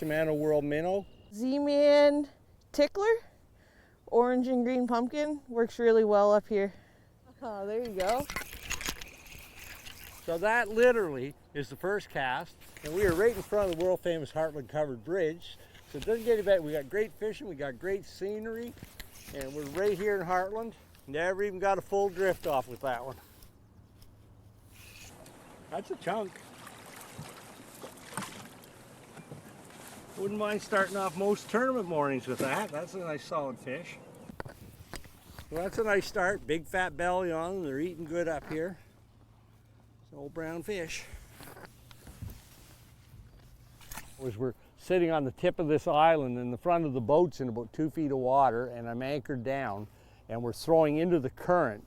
Shimano World Minnow. Z-Man Tickler, orange and green pumpkin, works really well up here. Oh, there you go. So that literally is the first cast, and we are right in front of the world famous Heartland Covered Bridge. So it doesn't get any better. We got great fishing, we got great scenery, and we're right here in Heartland. Never even got a full drift off with that one. That's a chunk. Wouldn't mind starting off most tournament mornings with that. That's a nice solid fish. Well, that's a nice start. Big fat belly on them. They're eating good up here. It's old brown fish. We're sitting on the tip of this island, and the front of the boat's in about 2 feet of water, and I'm anchored down, and we're throwing into the current,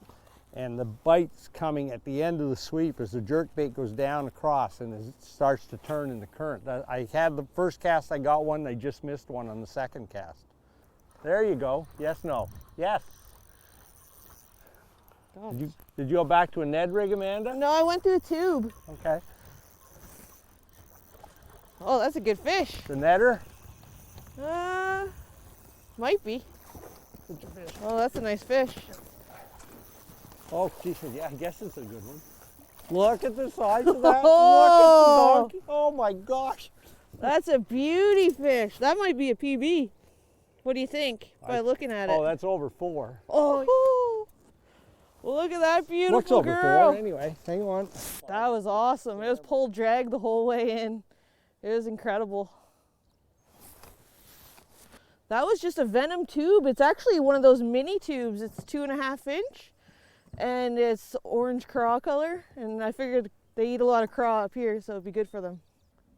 and the bite's coming at the end of the sweep as the jerkbait goes down across and it starts to turn in the current. I had the first cast, I got one, I just missed one on the second cast. There you go. Yes, no. Yes. Did you go back to a Ned rig, Amanda? No, I went through a tube. Okay. Oh, that's a good fish. The netter? Might be. Oh, that's a nice fish. Oh, geez, yeah, I guess it's a good one. Look at the size of that. Oh. Look at the donkey. Oh my gosh. That's a beauty fish. That might be a PB. What do you think by looking at it? Oh, that's over 4. Oh, well, look at that beautiful Looks over girl. 4 anyway. Hang on. That was awesome. It was pull drag the whole way in. It was incredible. That was just a venom tube. It's actually one of those mini tubes. It's 2.5 inch. And it's orange craw color, and I figured they eat a lot of craw up here, so it'd be good for them.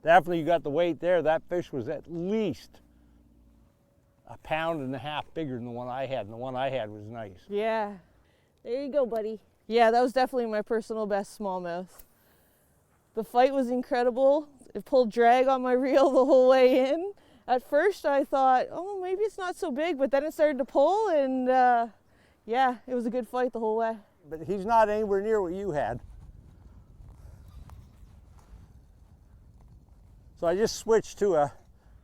Definitely you got the weight there. That fish was at least 1.5 pounds bigger than the one I had, and the one I had was nice. Yeah. There you go, buddy. Yeah, that was definitely my personal best smallmouth. The fight was incredible. It pulled drag on my reel the whole way in. At first I thought, oh, maybe it's not so big, but then it started to pull, and yeah, it was a good fight the whole way. But he's not anywhere near what you had. So I just switched to a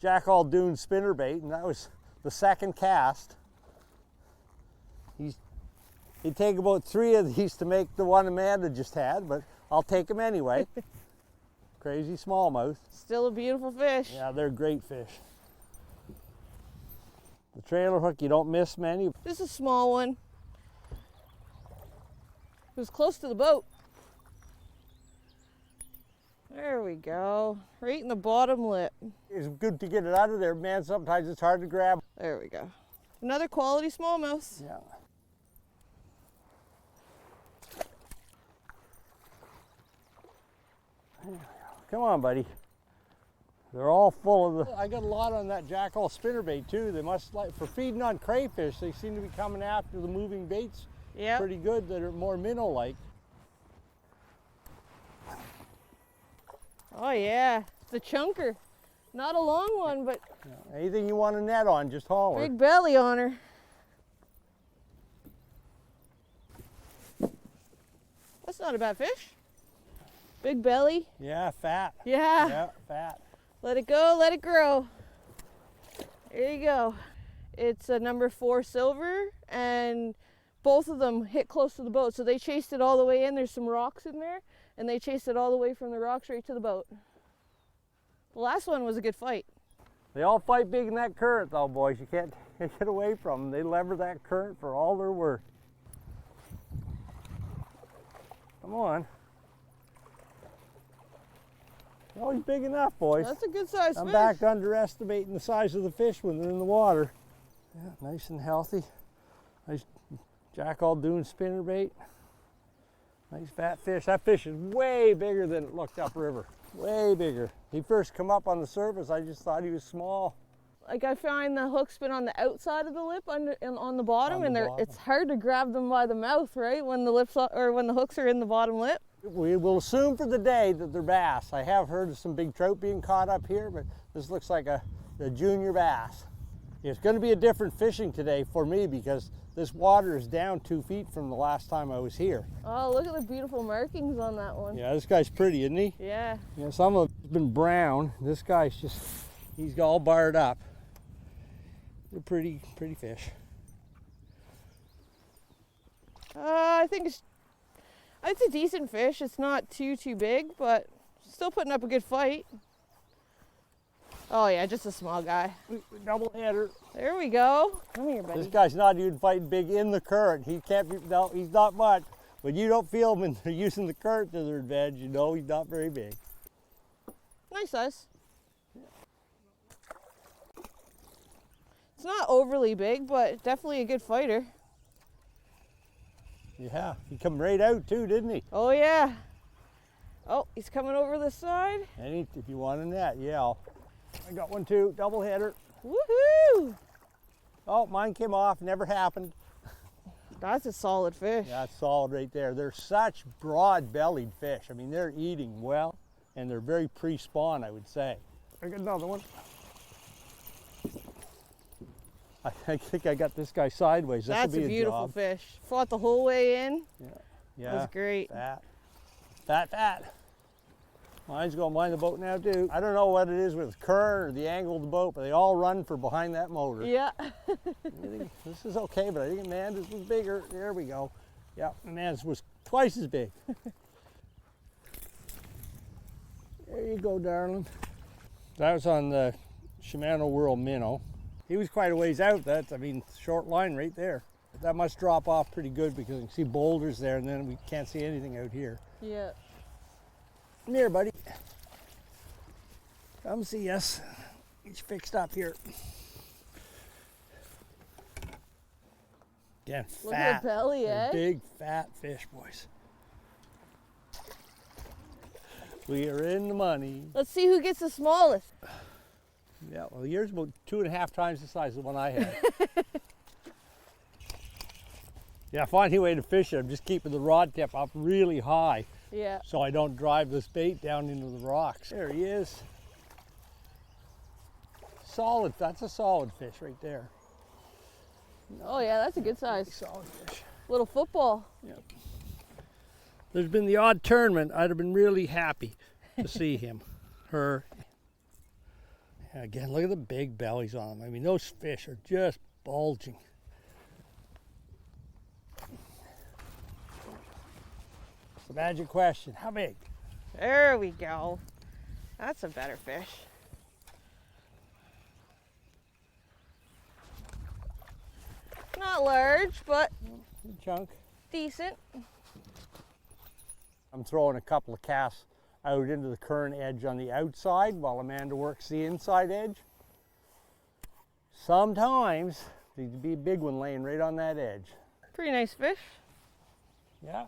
Jackall Dune spinnerbait, and that was the second cast. He'd take about 3 of these to make the one Amanda just had, but I'll take them anyway. Crazy smallmouth. Still a beautiful fish. Yeah, they're great fish. The trailer hook, you don't miss many. This is a small one. It was close to the boat. There we go. Right in the bottom lip. It's good to get it out of there, man. Sometimes it's hard to grab. There we go. Another quality smallmouth. Yeah. Come on, buddy. They're all full of the... I got a lot on that Jackall spinnerbait too. They must like, for feeding on crayfish, they seem to be coming after the moving baits. Yeah. Pretty good, that are more minnow-like. Oh yeah, the chunker. Not a long one, but Yeah. Anything you want to net on, just holler. big belly on her. That's not a bad fish. Big belly. Yeah, fat. Yeah. Yeah, fat. Let it go, let it grow. There you go. It's a number 4 silver, and both of them hit close to the boat. So they chased it all the way in. There's some rocks in there, and they chased it all the way from the rocks right to the boat. The last one was a good fight. They all fight big in that current though, boys. You can't get away from them. They lever that current for all they're worth. Come on. Oh, he's big enough, boys. That's a good size I'm fish. back to underestimating the size of the fish when they're in the water. Yeah, nice and healthy. Nice Jackall Dune spinnerbait. Nice fat fish. That fish is way bigger than it looked upriver. Way bigger. He first come up on the surface, I just thought he was small. Like I find the hook's been on the outside of the lip on the bottom, and it's hard to grab them by the mouth, right? When the lips or when the hooks are in the bottom lip. We will assume for the day that they're bass. I have heard of some big trout being caught up here, but this looks like a junior bass. It's going to be a different fishing today for me because this water is down 2 feet from the last time I was here. Oh, look at the beautiful markings on that one. Yeah, this guy's pretty, isn't he? Yeah. Yeah, some of it's been brown. This guy's just He's all barred up. They're pretty fish. I think it's a decent fish. It's not too big, but still putting up a good fight. Oh yeah, just a small guy. Double header. There we go. Come here, buddy. This guy's not even fighting big in the current. He can't be, no, he's not much. When you don't feel them and they're using the current to their advantage, you know he's not very big. Nice size. It's not overly big, but definitely a good fighter. Yeah, he come right out too, didn't he? Oh yeah. Oh, he's coming over the side. And if you want a net, yeah. I got one too, double header. Woohoo! Oh, mine came off, never happened. That's a solid fish. Yeah, it's solid right there. They're such broad-bellied fish. I mean, they're eating well, and they're very pre-spawn, I would say. I got another one. I think I got this guy sideways. That's a beautiful fish. Fought the whole way in. Yeah. That was great. Fat. Mine's going behind the boat now too. I don't know what it is with the current or the angle of the boat, but they all run for behind that motor. Yeah. This is okay, but I think Amanda's was bigger. There we go. Yeah, Amanda's was twice as big. There you go, darling. That was on the Shimano World Minnow. He was quite a ways out. That's, I mean, short line right there. That must drop off pretty good because you can see boulders there and then we can't see anything out here. Yeah. Come here, buddy. Come see us. He's fixed up here. Again, fat. Look at the belly, They're eh? big, fat fish, boys. We are in the money. Let's see who gets the smallest. Yeah, well, yours about 2.5 times the size of the one I had. Yeah, find any way to fish it. I'm just keeping the rod tip up really high. Yeah. So I don't drive this bait down into the rocks. There he is. Solid, that's a solid fish right there. Oh yeah, that's a good size. Solid fish. Little football. Yep. There's been the odd tournament. I'd have been really happy to see him, her. Again, look at the big bellies on them. I mean, those fish are just bulging. It's the magic question. How big? There we go. That's a better fish. Not large, but Good chunk. decent. I'm throwing a couple of casts out into the current edge on the outside while Amanda works the inside edge. Sometimes there'd be a big one laying right on that edge. Pretty nice fish. Yeah.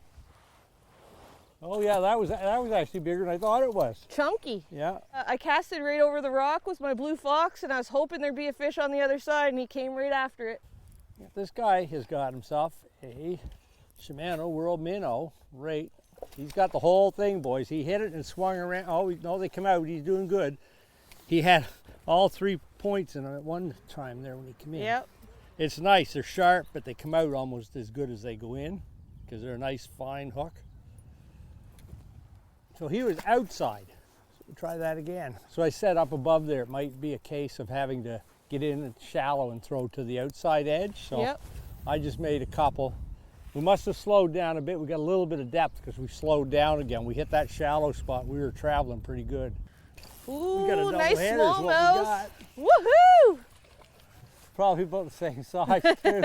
Oh yeah, that was actually bigger than I thought it was. Chunky. Yeah. I casted right over the rock with my blue fox and I was hoping there'd be a fish on the other side and he came right after it. This guy has got himself a Shimano World Minnow. Right. He's got the whole thing, boys. He hit it and swung around. Oh, no, they come out. He's doing good. He had all 3 points in it at one time there when he came in. Yep. It's nice. They're sharp, but they come out almost as good as they go in because they're a nice, fine hook. So he was outside. So we'll try that again. So I set up above there. It might be a case of having to get in and shallow and throw to the outside edge. So Yep. I just made a couple. We must have slowed down a bit. We got a little bit of depth because we slowed down again. We hit that shallow spot. We were traveling pretty good. Ooh, We got a double nice header is what we smallmouth. got. Woohoo! Probably about the same size too.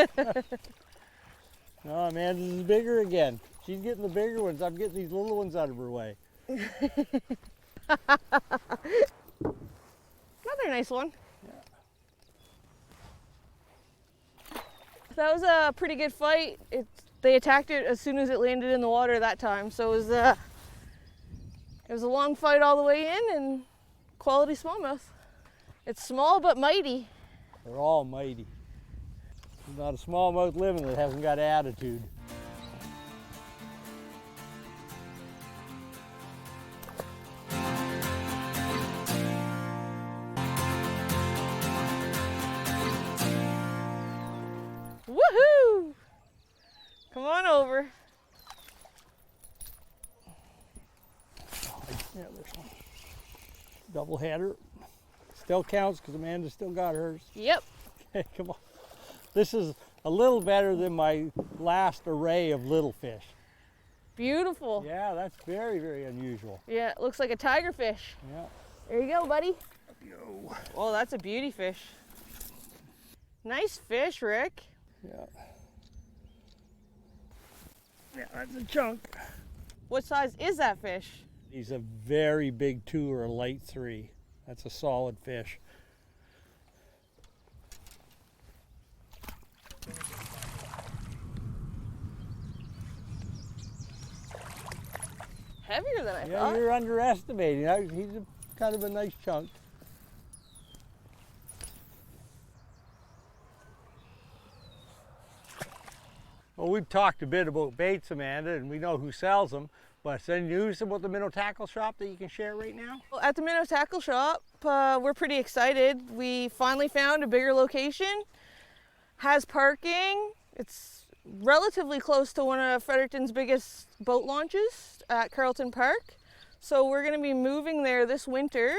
Oh man, this is bigger again. She's getting the bigger ones. I'm getting these little ones out of her way. Another nice one. That was a pretty good fight. They attacked it as soon as it landed in the water that time. So it was a long fight all the way in and quality smallmouth. It's small but mighty. They're all mighty. There's not a smallmouth living that hasn't got attitude. Woohoo! Come on over. Yeah, there's one. Double header. Still counts because Amanda still got hers. Yep. Okay, come on. This is a little better than my last array of little fish. Beautiful. Yeah, that's very, very unusual. Yeah, it looks like a tigerfish. Yeah. There you go, buddy. Yo. Oh, that's a beauty fish. Nice fish, Rick. Yeah. Yeah, that's a chunk. What size is that fish? He's a very big 2 or a light 3. That's a solid fish. Heavier than I Yeah, thought. you're underestimating. He's kind of a nice chunk. Well, we've talked a bit about baits, Amanda, and we know who sells them. But is there any news about the Minnow Tackle shop that you can share right now? Well, at the Minnow Tackle shop, we're pretty excited. We finally found a bigger location. Has parking. It's relatively close to one of Fredericton's biggest boat launches at Carlton Park. So we're going to be moving there this winter.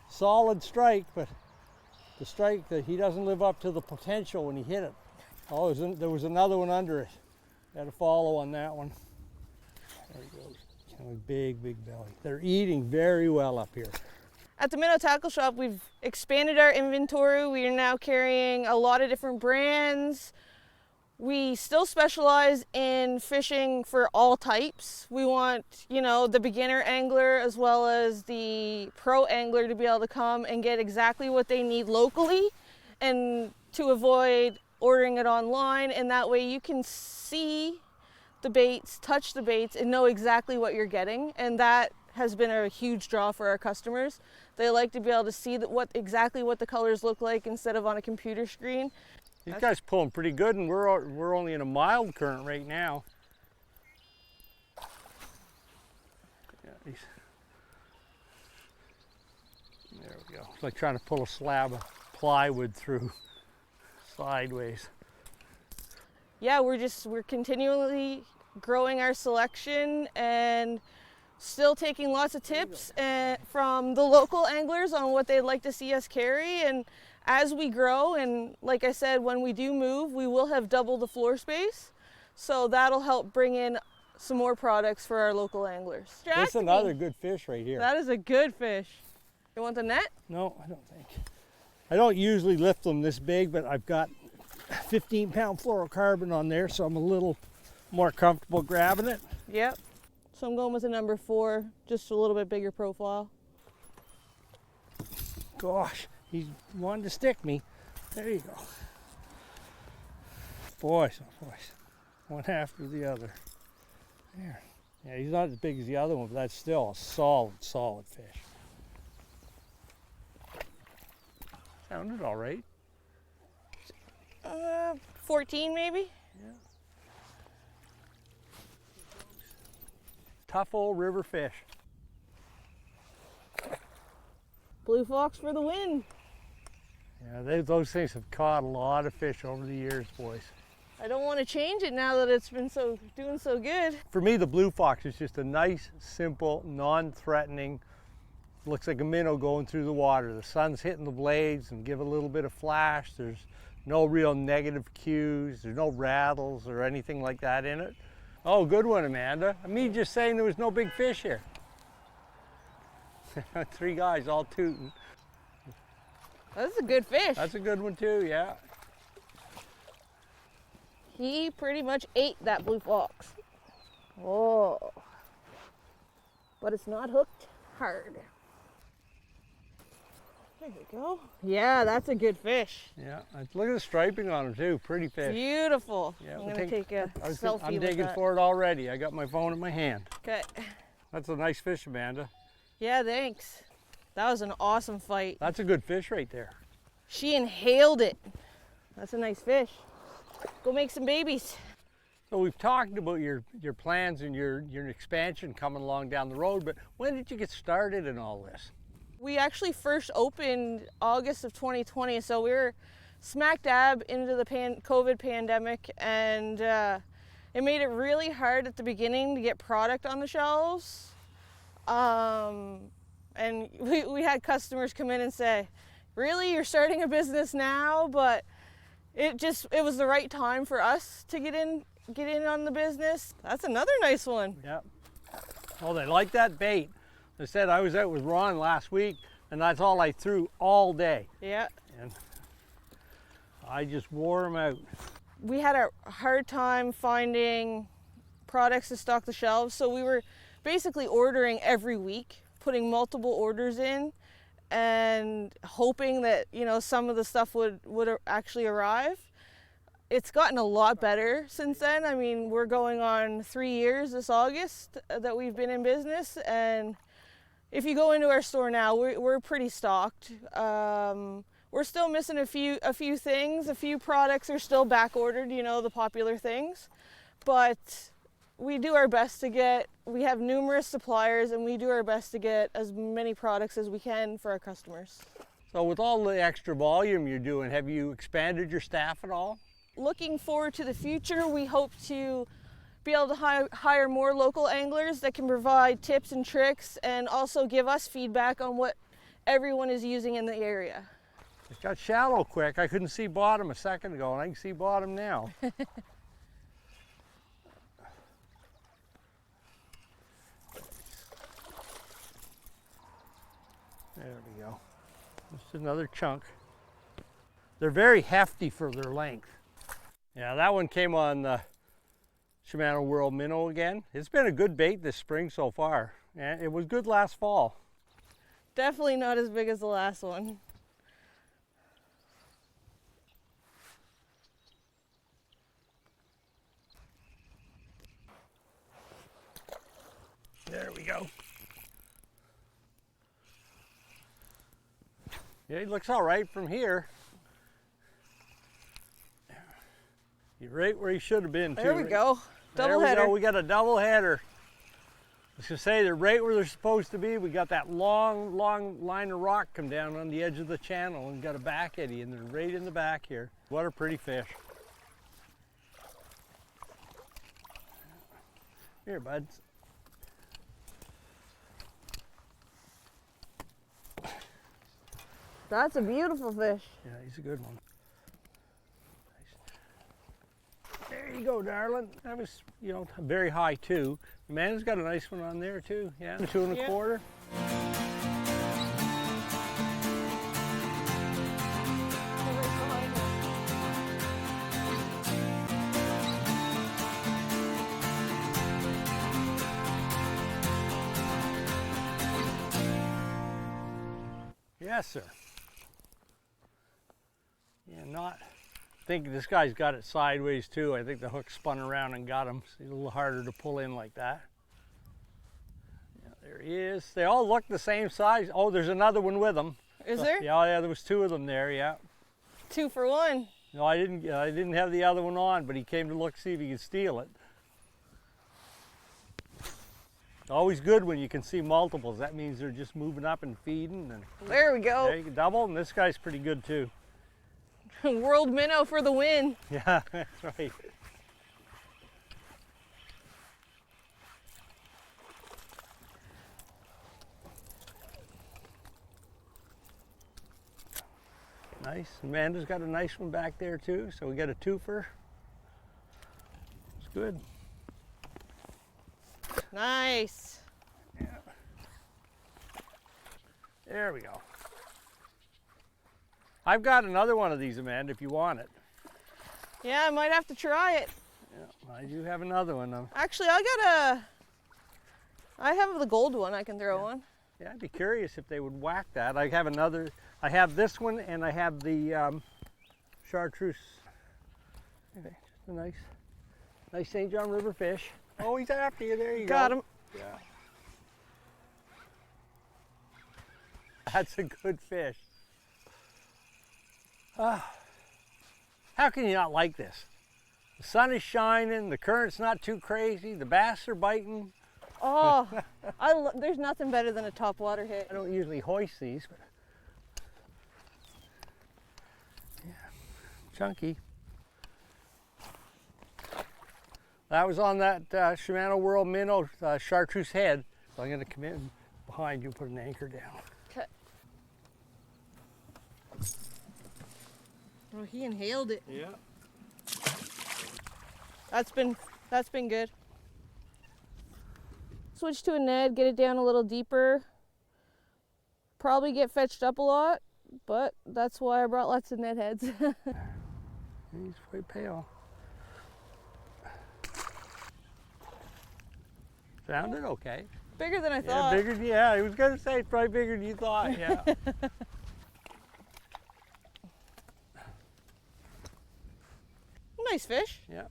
Solid strike, but the strike that he doesn't live up to the potential when he hit it. Oh, there was another one under it. Had to follow on that one. There he goes. Kind of big, big belly. They're eating very well up here. At the Minnow Tackle shop, we've expanded our inventory. We are now carrying a lot of different brands. We still specialize in fishing for all types. We want, the beginner angler as well as the pro angler to be able to come and get exactly what they need locally, and to avoid ordering it online, and that way you can see the baits, touch the baits, and know exactly what you're getting. And that has been a huge draw for our customers. They like to be able to see exactly what the colors look like instead of on a computer screen. These guys pulling pretty good, and we're only in a mild current right now. Yeah, there we go. It's like trying to pull a slab of plywood through sideways. Yeah, we're continually growing our selection and still taking lots of tips from the local anglers on what they'd like to see us carry. And as we grow, and like I said, when we do move, we will have double the floor space. So that'll help bring in some more products for our local anglers. That's another good fish right here. That is a good fish. You want the net? No, I don't think. I don't usually lift them this big, but I've got 15-pound fluorocarbon on there, so I'm a little more comfortable grabbing it. Yep. So I'm going with a number 4, just a little bit bigger profile. Gosh, he's wanting to stick me. There you go. Boys, oh boys. One after the other. There. Yeah, he's not as big as the other one, but that's still a solid, solid fish. Sounded all right. 14 maybe? Yeah. Tough old river fish. Blue fox for the win. Yeah, those things have caught a lot of fish over the years, boys. I don't want to change it now that it's been doing so good. For me, the blue fox is just a nice, simple, non-threatening, looks like a minnow going through the water. The sun's hitting the blades and give a little bit of flash. There's no real negative cues. There's no rattles or anything like that in it. Oh, good one, Amanda. Me just saying there was no big fish here. 3 guys all tooting. That's a good fish. That's a good one too, yeah. He pretty much ate that blue fox. Oh. But it's not hooked hard. There we go. Yeah, that's a good fish. Yeah, look at the striping on him too. Pretty fish. Beautiful. Yeah, I'm gonna take a selfie I'm with digging that. for it already. I got my phone in my hand. Okay. That's a nice fish, Amanda. Yeah, thanks. That was an awesome fight. That's a good fish right there. She inhaled it. That's a nice fish. Go make some babies. So we've talked about your plans and your expansion coming along down the road, but when did you get started in all this? We actually first opened August of 2020, so we were smack dab into the COVID pandemic, and it made it really hard at the beginning to get product on the shelves. And we had customers come in and say, really, you're starting a business now, but it was the right time for us to get in on the business. That's another nice one. Yep. Oh, they like that bait. They said I was out with Ron last week, and that's all I threw all day. Yeah. And I just wore them out. We had a hard time finding products to stock the shelves, so we were basically ordering every week, putting multiple orders in, and hoping that, you know, some of the stuff would actually arrive. It's gotten a lot better since then. I mean, we're going on 3 years this August that we've been in business, and if you go into our store now, we're pretty stocked. We're still missing a few things. A few products are still back ordered, you know, the popular things, but we do our best to get. We have numerous suppliers, and we do our best to get as many products as we can for our customers. So with all the extra volume you're doing, have you expanded your staff at all? Looking forward to the future, we hope to be able to hire more local anglers that can provide tips and tricks and also give us feedback on what everyone is using in the area. It got shallow quick. I couldn't see bottom a second ago, and I can see bottom now. There we go. Just another chunk. They're very hefty for their length. Yeah, that one came on the Shimano World Minnow again. It's been a good bait this spring so far. And it was good last fall. Definitely not as big as the last one. There we go. Yeah, he looks all right from here. You're right where he should have been, too. There we go. Double there header. We go. We got a double header. I was going to say they're right where they're supposed to be. We got that long line of rock come down on the edge of the channel and got a back eddy, and they're right in the back here. What a pretty fish. Here, buds. That's a beautiful fish. Yeah, he's a good one. Nice. There you go, darling. That was, you know, very high too. Amanda's got a nice one on there too. Yeah, 2 1/4. Yes, sir. Yeah, not. I think this guy's got it sideways too. I think the hook spun around and got him. So it's a little harder to pull in like that. Yeah, there he is. They all look the same size. Oh, there's another one with them. Is there? Yeah, there was 2 of them there. Yeah. 2 for 1. No, I didn't have the other one on, but he came to look see if he could steal it. Always good when you can see multiples. That means they're just moving up and feeding. And there we go. there you can double, and this guy's pretty good too. World Minnow for the win. Yeah, that's right. Nice. Amanda's got a nice one back there too, so we got a twofer. It's good. Nice. Yeah. There we go. I've got another one of these, Amanda, if you want it. Yeah, I might have to try it. Yeah, I do have another one. Actually, I have the gold one I can throw on. Yeah, I'd be curious if they would whack that. I have this one, and I have the chartreuse. Okay, just a nice St. John River fish. Oh, he's after you. There you go. Got him. Yeah. That's a good fish. How can you not like this? The sun is shining, the current's not too crazy, the bass are biting. Oh, there's nothing better than a topwater hit. I don't usually hoist these, but yeah, chunky. That was on that Shimano World Minnow chartreuse head. So I'm going to come in behind you and put an anchor down. Okay. Oh, he inhaled it. Yeah. That's been good. Switch to a Ned, get it down a little deeper. Probably get fetched up a lot, but that's why I brought lots of Ned heads. He's way pale. Sounded okay. Bigger than I Yeah, thought. bigger. Yeah, I was gonna say it's probably bigger than you thought. Yeah. Nice fish. Yeah.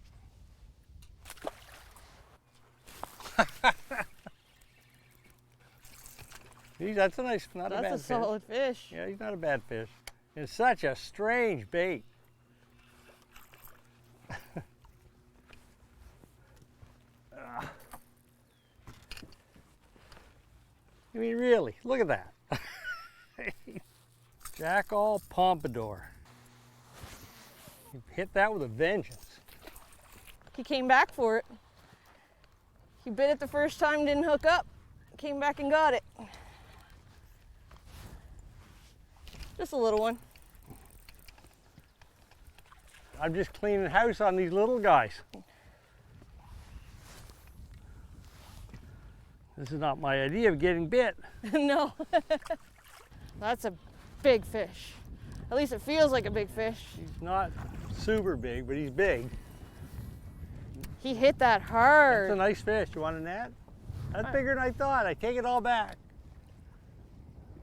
Geez, that's a nice, not a bad That's fish. a solid fish. Yeah, he's not a bad fish. It's such a strange bait. I mean, really, look at that. Jackall pompadour. You hit that with a vengeance. He came back for it. He bit it the first time, didn't hook up. Came back and got it. Just a little one. I'm just cleaning house on these little guys. This is not my idea of getting bit. No. That's a big fish. At least it feels like a big fish. He's not super big, but he's big. He hit that hard. That's a nice fish. You want a net? That's bigger than I thought. I take it all back.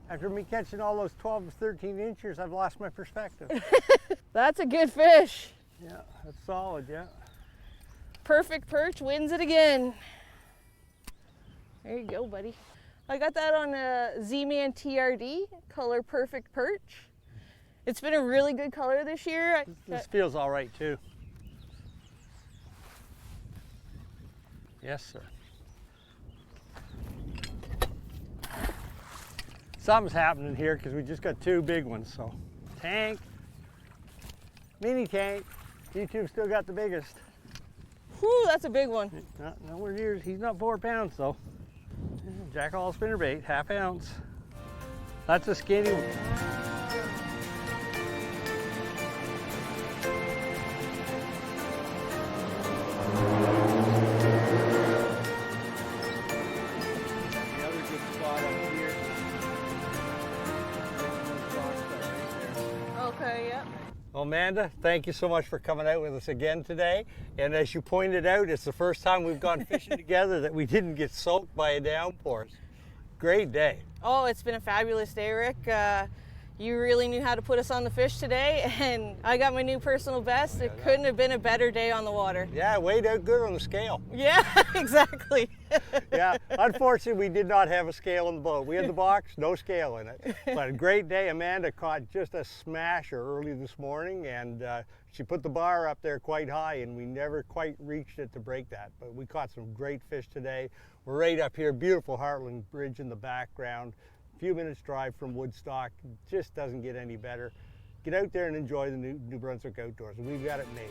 After me catching all those 12 to 13 inches, I've lost my perspective. That's a good fish. Yeah, that's solid, yeah. Perfect perch wins it again. There you go, buddy. I got that on a Z-Man TRD, color perfect perch. It's been a really good color this year. This feels all right too. Yes, sir. Something's happening here because we just got two big ones. So, tank, mini tank. You two still got the biggest. Whew, that's a big one. Nowhere near. He's not 4 pounds though. Jackall spinnerbait, ½ ounce. That's a skinny one. Okay, yeah. Well, Amanda, thank you so much for coming out with us again today. And as you pointed out, it's the first time we've gone fishing together that we didn't get soaked by a downpour. Great day. Oh, it's been a fabulous day, Rick. You really knew how to put us on the fish today, and I got my new personal best. It couldn't have been a better day on the water. Yeah, weighed out good on the scale. Yeah, exactly. Yeah, unfortunately, we did not have a scale in the boat. We had the box, no scale in it. But a great day. Amanda caught just a smasher early this morning, and she put the bar up there quite high, and we never quite reached it to break that. But we caught some great fish today. We're right up here, beautiful Heartland Bridge in the background. A few minutes drive from Woodstock. Just doesn't get any better. Get out there and enjoy the New Brunswick outdoors. We've got it made.